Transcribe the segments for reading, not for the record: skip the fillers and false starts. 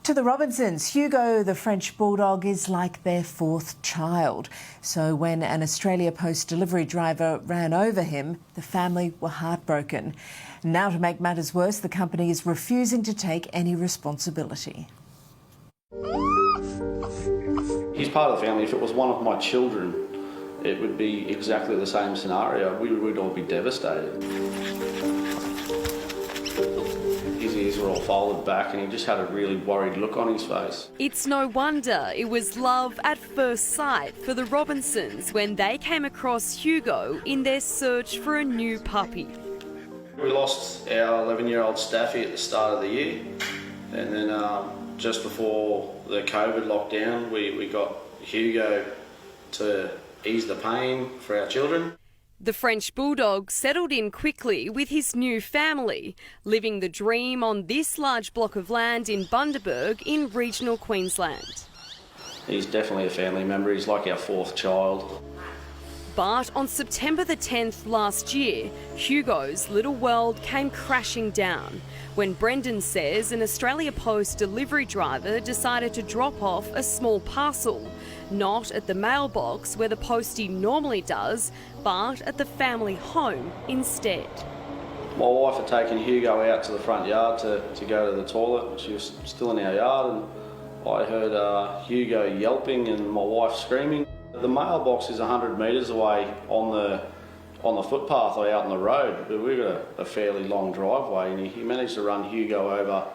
To the Robinsons, Hugo the French Bulldog is like their fourth child. So when an Australia Post delivery driver ran over him, the family were heartbroken. Now, to make matters worse, the company is refusing to take any responsibility. He's part of the family. If it was one of my children, it would be exactly the same scenario. We would all be devastated. His ears were all folded back and he just had a really worried look on his face. It's no wonder it was love at first sight for the Robinsons when they came across Hugo in their search for a new puppy. We lost our 11-year-old Staffy at the start of the year, and then just before the COVID lockdown, we got Hugo to ease the pain for our children. The French Bulldog settled in quickly with his new family, living the dream on this large block of land in Bundaberg in regional Queensland. He's definitely a family member. He's like our fourth child. But on September the 10th last year, Hugo's little world came crashing down when Brendan says an Australia Post delivery driver decided to drop off a small parcel, not at the mailbox where the postie normally does, but at the family home instead. My wife had taken Hugo out to the front yard to go to the toilet. She was still in our yard and I heard Hugo yelping and my wife screaming. The mailbox is 100 metres away on the footpath or out on the road, but we've got a fairly long driveway and he managed to run Hugo over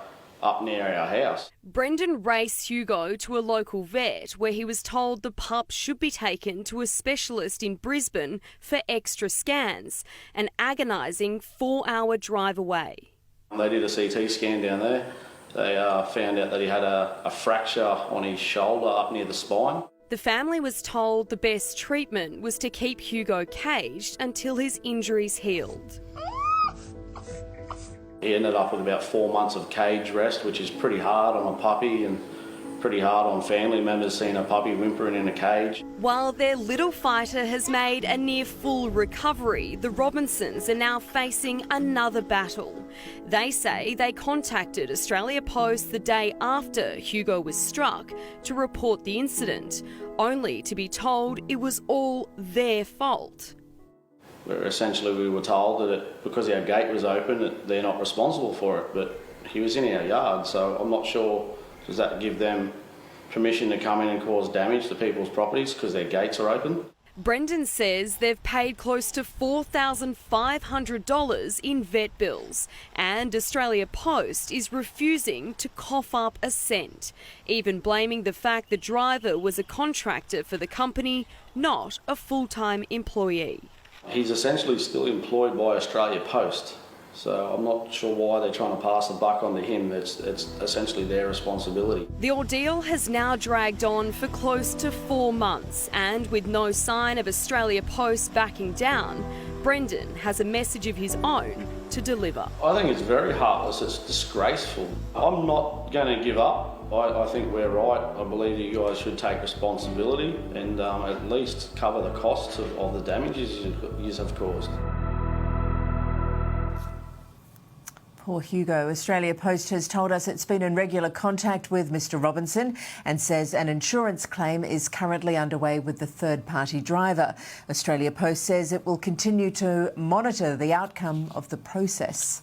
up near our house. Brendan raced Hugo to a local vet where he was told the pup should be taken to a specialist in Brisbane for extra scans, an agonising 4-hour drive away. They did a CT scan down there. They found out that he had a fracture on his shoulder up near the spine. The family was told the best treatment was to keep Hugo caged until his injuries healed. He ended up with about 4 months of cage rest, which is pretty hard on a puppy and pretty hard on family members seeing a puppy whimpering in a cage. While their little fighter has made a near full recovery, the Robinsons are now facing another battle. They say they contacted Australia Post the day after Hugo was struck to report the incident, only to be told it was all their fault. Essentially, we were told that because our gate was open, that they're not responsible for it, but he was in our yard, so I'm not sure, does that give them permission to come in and cause damage to people's properties because their gates are open? Brendan says they've paid close to $4,500 in vet bills, and Australia Post is refusing to cough up a cent, even blaming the fact the driver was a contractor for the company, not a full-time employee. He's essentially still employed by Australia Post, so I'm not sure why they're trying to pass the buck on to him. It's essentially their responsibility. The ordeal has now dragged on for close to 4 months, and with no sign of Australia Post backing down, Brendan has a message of his own to deliver. I think it's very heartless, it's disgraceful. I'm not going to give up. I think we're right. I believe you guys should take responsibility and at least cover the costs of the damages you have caused. Poor Hugo. Australia Post has told us it's been in regular contact with Mr Robinson and says an insurance claim is currently underway with the third-party driver. Australia Post says it will continue to monitor the outcome of the process.